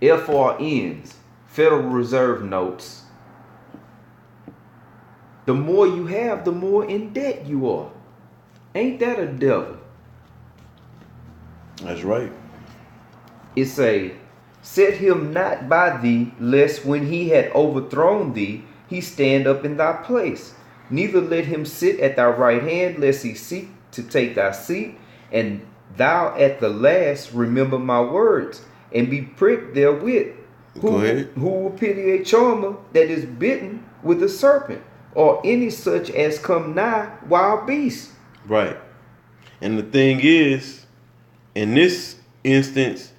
FRNs, Federal Reserve notes, the more you have, the more in debt you are. Ain't that a devil? That's right. It say, set him not by thee, lest when he had overthrown thee, he stand up in thy place. Neither let him sit at thy right hand, lest he seek to take thy seat. And thou at the last remember my words, and be pricked therewith. Who will pity a charmer that is bitten with a serpent, or any such as come nigh wild beasts? Right. And the thing is, in this instance,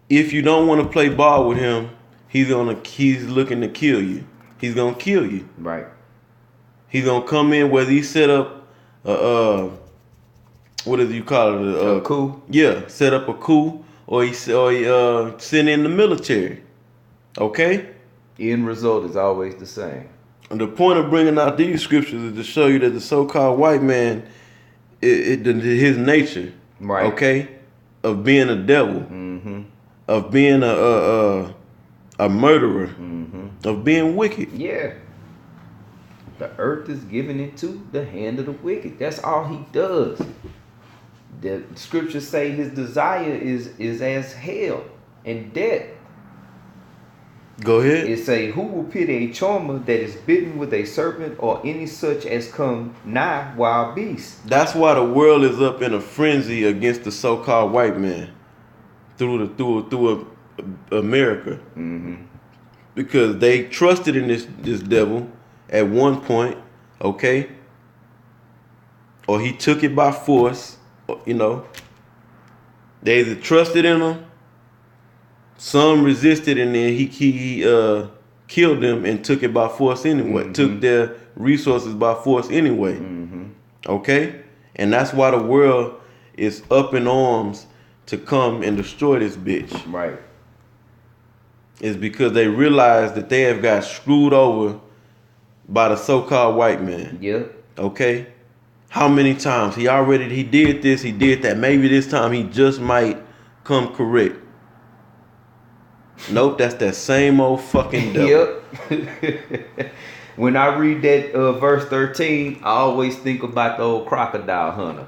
if you don't want to play ball with him, he's looking to kill you. He's gonna kill you. Right. He's gonna come in whether he set up what do you call it? A coup? Yeah, set up a coup, or he sent in the military. Okay? End result is always the same. And the point of bringing out these scriptures is to show you that the so-called white man, his nature, right? Okay, of being a devil, of being a murderer, of being wicked. Yeah. The earth is given into the hand of the wicked. That's all he does. The scriptures say his desire is as hell and death. Go ahead. It say, who will pity a charmer that is bitten with a serpent, or any such as come nigh wild beasts? That's why the world is up in a frenzy against the so-called white man through America, because they trusted in this devil at one point, okay, or he took it by force. You know, they either trusted in him. Some resisted, and then he killed them and took it by force anyway. Took their resources by force anyway. Okay? And that's why the world is up in arms to come and destroy this bitch. Right. It's because they realize that they have got screwed over by the so-called white man. Yep. Okay? How many times? He did this, he did that. Maybe this time he just might come correct. Nope, that's that same old fucking devil. Yep. When I read that verse 13, I always think about the old crocodile hunter.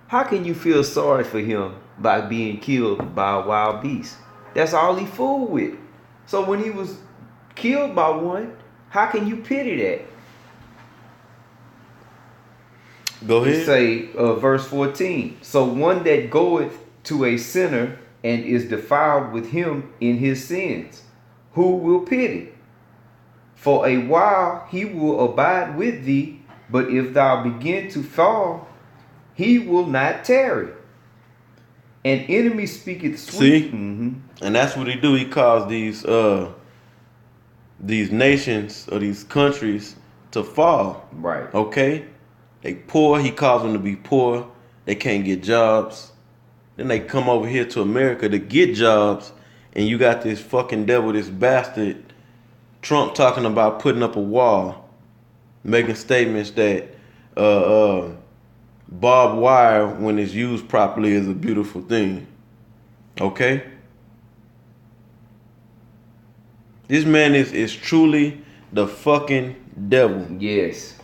How can you feel sorry for him by being killed by a wild beast? That's all he fooled with. So when he was killed by one, how can you pity that? Go ahead. It say verse 14. So one that goeth to a sinner and is defiled with him in his sins, who will pity? For a while he will abide with thee, But if thou begin to fall, he will not tarry. An enemy speaketh sweet. See? And that's what he do. He calls these nations or these countries to fall. Right. Okay? They poor. He calls them to be poor. They can't get jobs. Then they come over here to America to get jobs. And you got this fucking devil, this bastard, Trump talking about putting up a wall, making statements that barbed wire, when it's used properly, is a beautiful thing. Okay? This man is truly the fucking devil. Yes.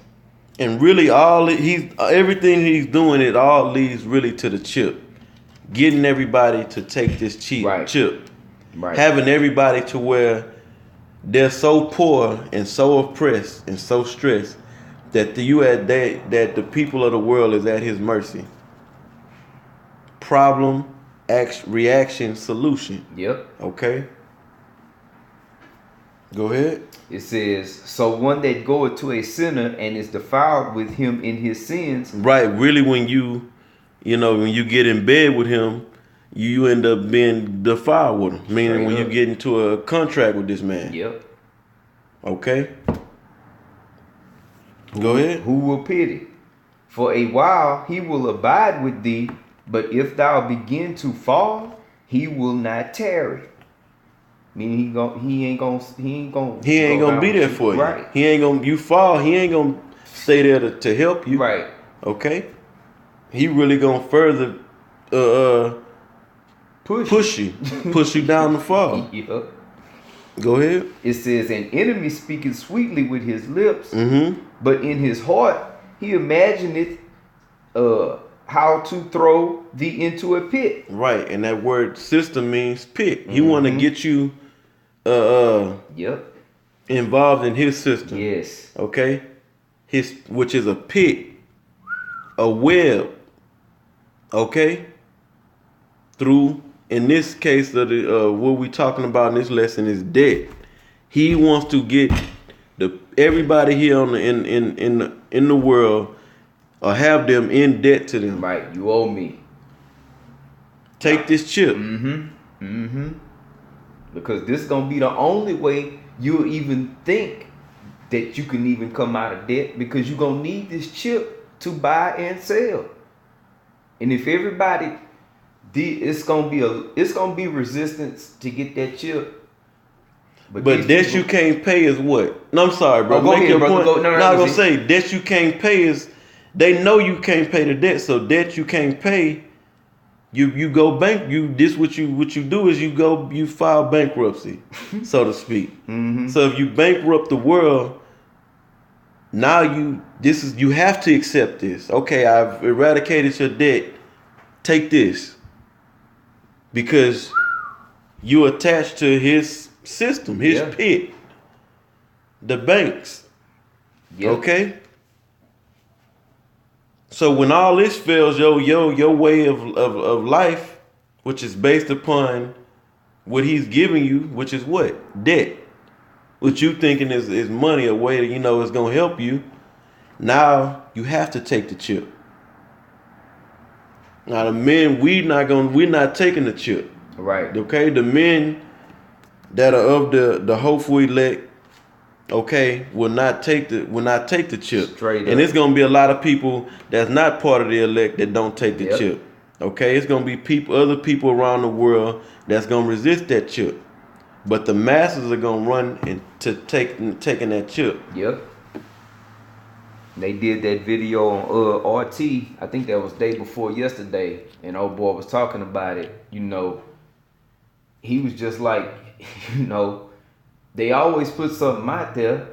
And really everything he's doing, it all leads really to the chip. Getting everybody to take this cheap chip. Right. Having everybody to where they're so poor and so oppressed and so stressed that the people of the world is at his mercy. Problem, reaction, solution. Yep. Okay. Go ahead. It says, so one that goeth to a sinner and is defiled with him in his sins. Right. Really, when you get in bed with him, you end up being defiled with him. Meaning when you get into a contract with this man. Yep. Okay. Go ahead. Who will pity? For a while he will abide with thee, but if thou begin to fall, he will not tarry. Meaning he ain't gonna be there for you. Right. You fall, he ain't gonna stay there to help you. Right. Okay. He really gonna further push you down the fall. Yep. Go ahead. It says, an enemy speaketh sweetly with his lips, Mm-hmm. but in his heart he imagineth how to throw thee into a pit. Right, and that word system means pit. He want to get you involved in his system. Yes. Okay? Which is a pit, a web. Okay? Through, in this case, what we talking about in this lesson is debt. He wants to get everybody here in the world, or have them in debt to them. Right, you owe me. Take this chip. Because this gonna be the only way you'll even think that you can even come out of debt, because you're gonna need this chip to buy and sell. And if everybody it's gonna be resistance to get that chip. But debt you can't pay is what? No, I'm sorry, bro. Go ahead, brother. Point. No, I was gonna say debt you can't pay is, they know you can't pay the debt, so debt you can't pay, you go what you do is you file bankruptcy, so to speak. So if you bankrupt the world, now you have to accept this. Okay, I've eradicated your debt. Take this. Because you attached to his system, his pit, the banks. Yep. Okay. So when all this fails, your way of life, which is based upon what he's giving you, which is what? Debt. What you thinking is money, a way that is gonna help you. Now you have to take the chip. Now the men, we're not taking the chip. Right. Okay, the men that are of the hopeful elect, okay, will not take the chip. Straight up. And it's gonna be a lot of people that's not part of the elect that don't take the chip. Okay, it's gonna be other people around the world that's gonna resist that chip. But the masses are gonna run into taking that chip. Yep. They did that video on RT. I think that was day before yesterday, and old boy was talking about it. He was just like, they always put something out there,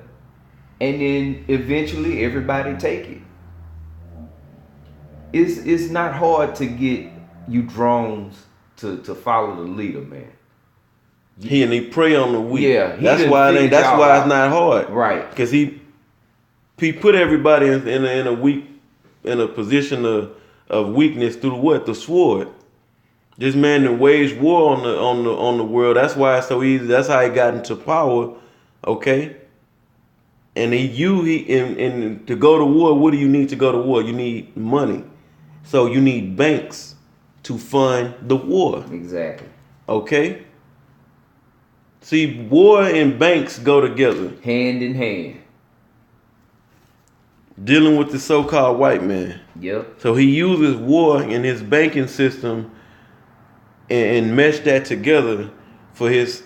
and then eventually everybody take it. It's not hard to get you drones to follow the leader, man. He prey on the weak. Yeah, that's why it's not hard. Right. Because he put everybody in a position of weakness through what? The sword. This man that waged war on the world. That's why it's so easy. That's how he got into power. Okay. And to go to war, what do you need to go to war? You need money. So you need banks to fund the war. Exactly. Okay? See, war and banks go together. Hand in hand. Dealing with the so-called white man. Yep. So he uses war in his banking system and mesh that together for his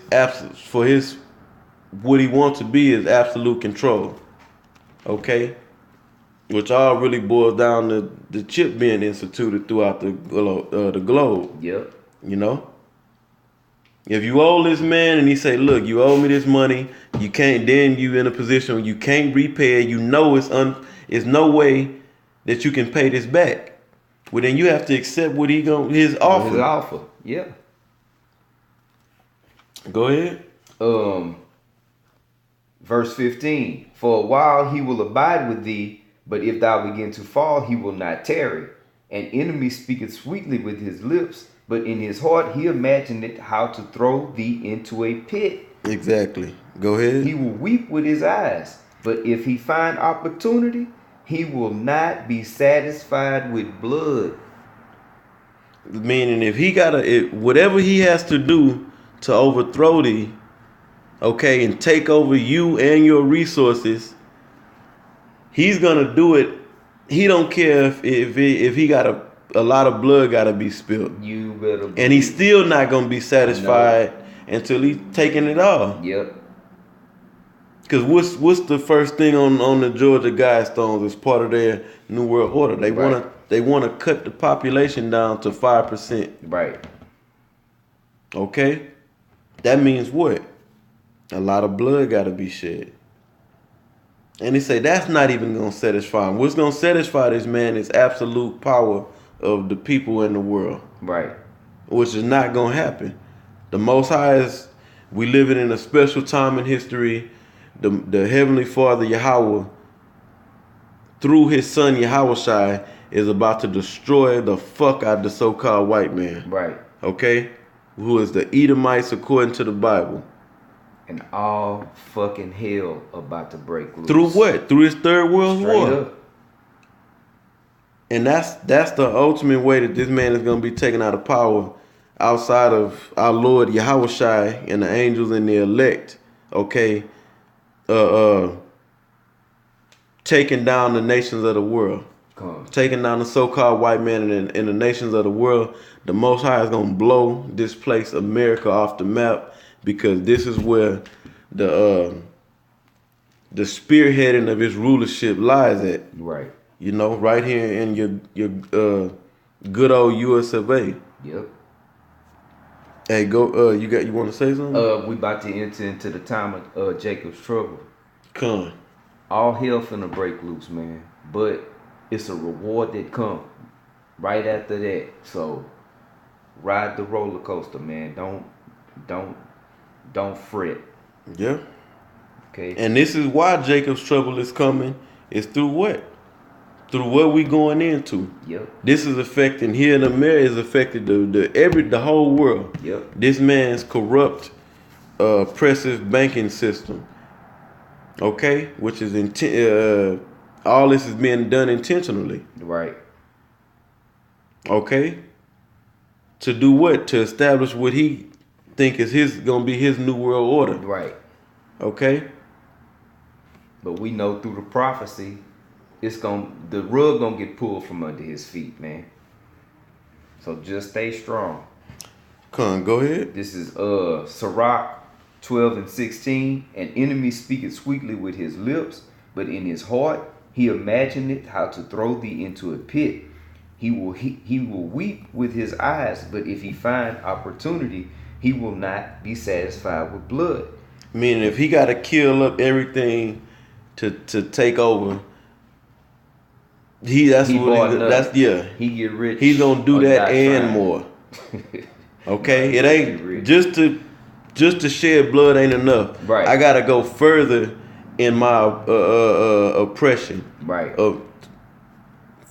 what he wants to be is absolute control. Okay? Which all really boils down to the chip being instituted throughout the globe. Yep. You know? If you owe this man and he say, look, you owe me this money, you can't, then you in a position where you can't repay it, you know it's no way that you can pay this back. Well, then you have to accept what his offer. His offer. Yeah. Go ahead. Verse 15. For a while he will abide with thee, but if thou begin to fall, he will not tarry. An enemy speaketh sweetly with his lips, but in his heart he imagineth how to throw thee into a pit. Exactly. Go ahead. He will weep with his eyes, but if he find opportunity, he will not be satisfied with blood. Meaning, if he whatever he has to do to overthrow thee, okay, and take over you and your resources, he's gonna do it. He don't care if he got a lot of blood got to be spilled. You better. And he's still not gonna be satisfied until he's taking it all. Yep. Cause what's the first thing on the Georgia Guidestones as part of their New World Order? They wanna cut the population down to 5%. Right. Okay, that means what? A lot of blood got to be shed. And they say that's not even gonna satisfy him. What's gonna satisfy this man is absolute power of the people in the world. Right. Which is not gonna happen. The Most High is. We living in a special time in history. The Heavenly Father Yahawah, through his son Yahawashi, is about to destroy the fuck out of the so-called white man. Right. Okay? Who is the Edomites according to the Bible. And all fucking hell about to break loose. Through what? Through his third world war. Up. And that's the ultimate way that this man is going to be taken out of power outside of our Lord Yahawashi and the angels and the elect. Okay? Taking down the nations of the world. Taking down the so-called white man and the nations of the world. The Most High is going to blow this place, America, off the map, because this is where the spearheading of his rulership lies at. Right. You know, right here in your good old US of A. Yep. Hey, go. You want to say something? We about to enter into the time of Jacob's trouble. Come. All hell finna break loose, man. But it's a reward that come right after that. So ride the roller coaster, man. Don't fret. Yeah. Okay. And this is why Jacob's trouble is coming. Is through what? Through what we going into. Yep. This is affecting here in America. Is affected the whole world. Yep. This man's corrupt, oppressive banking system. Okay, which is all this is being done intentionally. Right. Okay. To do what? To establish what he think is gonna be his new world order. Right. Okay. But we know through the prophecy, the rug gonna get pulled from under his feet, man. So just stay strong. Come on, go ahead. This is Sirach 12 and 16. An enemy speaketh sweetly with his lips, but in his heart he imagineth how to throw thee into a pit. He will weep with his eyes, but if he find opportunity, he will not be satisfied with blood. Meaning, if he got to kill up everything to take over, he get rich. He's gonna do that and more. Okay, it ain't just to shed blood ain't enough. Right. I gotta go further in my oppression. Right.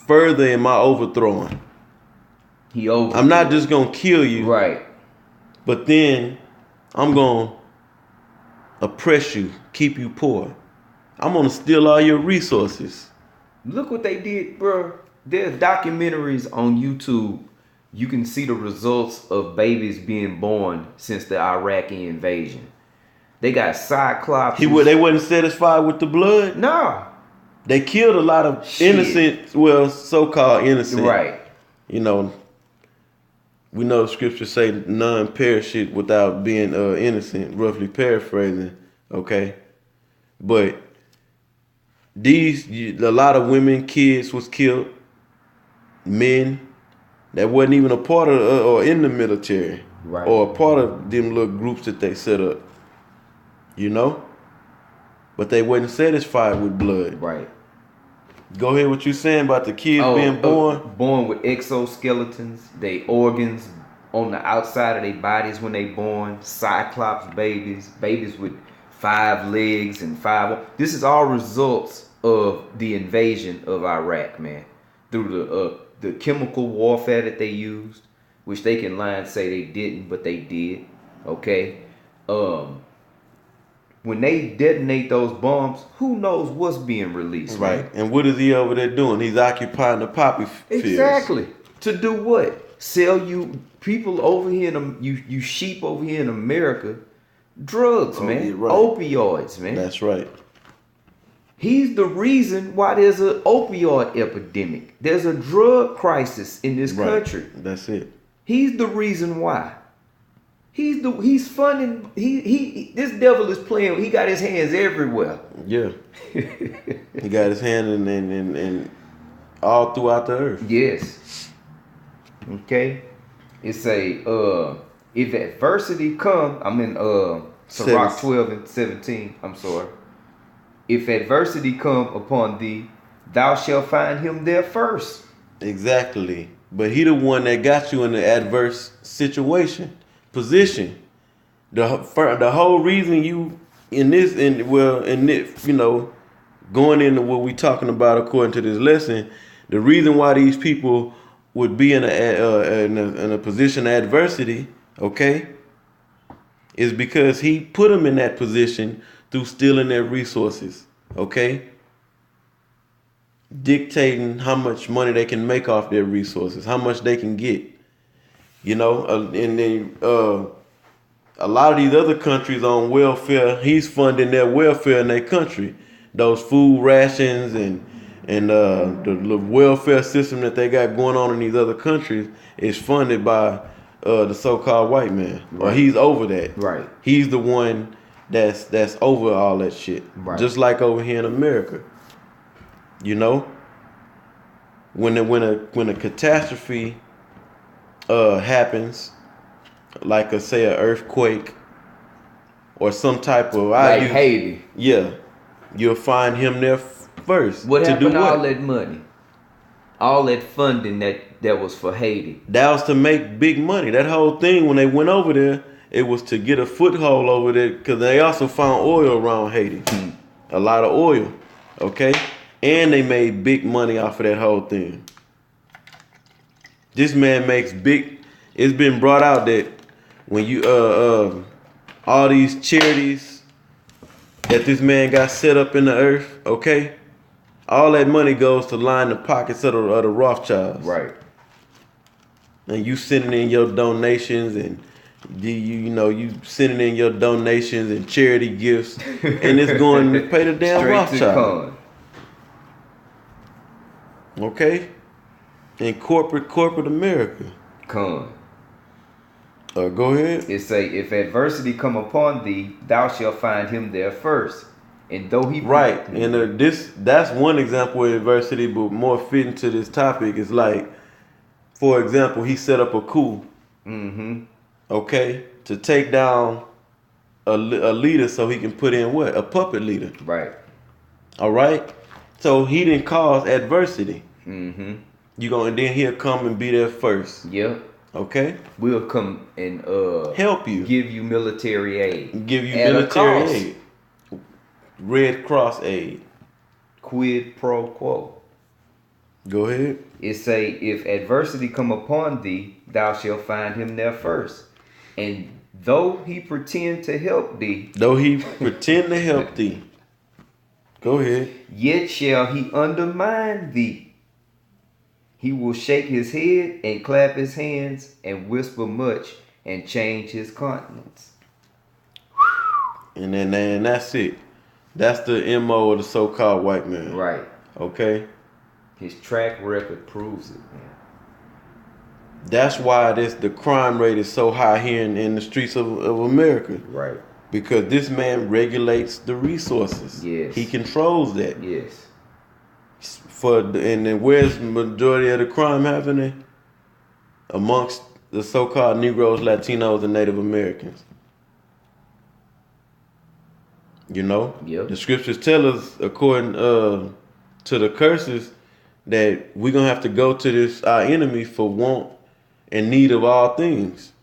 Further in my overthrowing. I'm not just gonna kill you. Right. But then I'm gonna oppress you, keep you poor. I'm gonna steal all your resources. Look what they did, bro. There's documentaries on YouTube. You can see the results of babies being born since the Iraqi invasion. They got cyclops. They wasn't satisfied with the blood. Nah. They killed a lot of innocent, well, so-called innocent. Right. You know, we know the scriptures say none perish without being innocent, roughly paraphrasing, okay? But a lot of women, kids was killed, men that wasn't even a part of or in the military, right, or a part of them little groups that they set up, you know? But they wasn't satisfied with blood. Right. Go ahead, what you saying about the kids being born? Born with exoskeletons, they organs on the outside of their bodies when they born, cyclops babies with 5 legs and 5. This is all results of the invasion of Iraq, man. Through the chemical warfare that they used, which they can lie and say they didn't, but they did. Okay. When they detonate those bombs, who knows what's being released? Right. Man? And what is he over there doing? He's occupying the poppy fields. Exactly. To do what? Sell you people over here you sheep over here in America drugs, man. Yeah, right. Opioids, man. That's right. He's the reason why there's an opioid epidemic. There's a drug crisis in this country. That's it. He's the reason why. He's funding. This devil is playing. He got his hands everywhere. Yeah. He got his hand in all throughout the earth. Yes. Okay. It's if adversity come, I'm in Sirach 12:17. I'm sorry. If adversity come upon thee, thou shalt find him there first. Exactly. But he the one that got you in the adverse position. The whole reason you going into what we talking about according to this lesson, the reason why these people would be in a position of adversity, okay, is because he put them in that position through stealing their resources, okay? Dictating how much money they can make off their resources, how much they can get, you know, and then a lot of these other countries on welfare, he's funding their welfare in their country. Those food rations and the welfare system that they got going on in these other countries is funded by the so-called white man. Right. Or he's over that. Right. He's the one that's over all that shit. Right. Just like over here in America. You know? When a catastrophe happens, like say an earthquake or some type of Haiti. Yeah. You'll find him there first. What happened to all that money? All that funding that was for Haiti. That was to make big money. That whole thing, when they went over there, it was to get a foothold over there because they also found oil around Haiti. A lot of oil. Okay? And they made big money off of that whole thing. This man makes big. It's been brought out that when you all these charities that this man got set up in the earth, okay, all that money goes to line the pockets of the Rawchas. Right. And you sending in your donations and you sending in your donations and charity gifts, and it's going to pay the damn Rawchas. Okay? In corporate America. Go ahead. It say, if adversity come upon thee, thou shalt find him there first. And though he right, and that's one example of adversity, but more fitting to this topic is like, for example, he set up a coup. Mm-hmm. Okay, to take down a leader so he can put in what? A puppet leader. Right. All right. So he didn't cause adversity. Mm-hmm. And then he'll come and be there first. Yep. Okay. We'll come and help you. Give you military aid. Give you military aid. Red Cross aid. Quid pro quo. Go ahead. It say, if adversity come upon thee, thou shalt find him there first. And though he pretend to help thee. Go ahead. Yet shall he undermine thee. He will shake his head and clap his hands and whisper much and change his countenance. And then that's it. That's the MO of the so-called white man. Right. Okay? His track record proves it, man. That's why the crime rate is so high here in the streets of America. Right. Because this man regulates the resources. Yes. He controls that. Yes. And then where's the majority of the crime happening? Amongst the so-called Negroes, Latinos, and Native Americans. You know? Yep. The scriptures tell us, according to the curses, that we're going to have to go to our enemy for want and need of all things.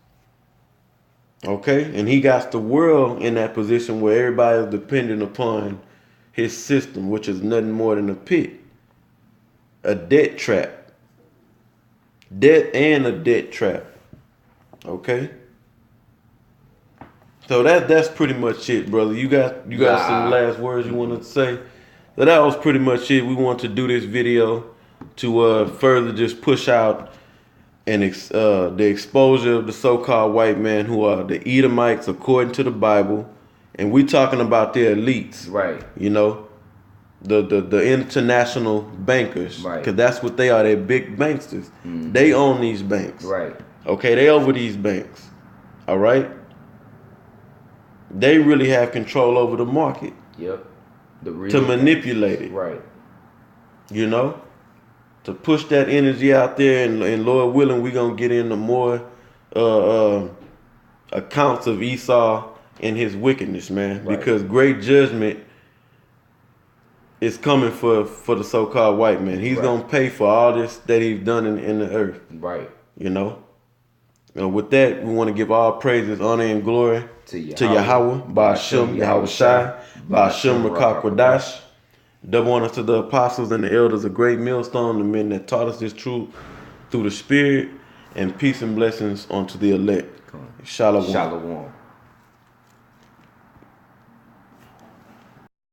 Okay? And he got the world in that position where everybody is dependent upon his system, which is nothing more than a pit. A debt trap. Debt and a debt trap. Okay? So that's pretty much it, brother. You got some last words you wanted to say? So that was pretty much it. We want to do this video to further just push out and the exposure of the so-called white man, who are the Edomites according to the Bible, and we talking about the elites, right? You know, the international bankers, right? Because that's what they are. They're big banksters. Mm-hmm. They own these banks, right? Okay, they over these banks, all right. They really have control over the market. Yep. To manipulate it, right? You know. To push that energy out there, and Lord willing, we're going to get into more accounts of Esau and his wickedness, man. Right. Because great judgment is coming for the so-called white man. He's going to pay for all this that he's done in the earth. Right. You know? And with that, we want to give all praises, honor, and glory to Yahawaah, Ba'ashem, Yahawashi, Ba'ashem, Qadash. Double honor to the apostles and the elders of Grestmillstone, the men that taught us this truth through the Spirit, and peace and blessings unto the elect. Shalom. Shalom.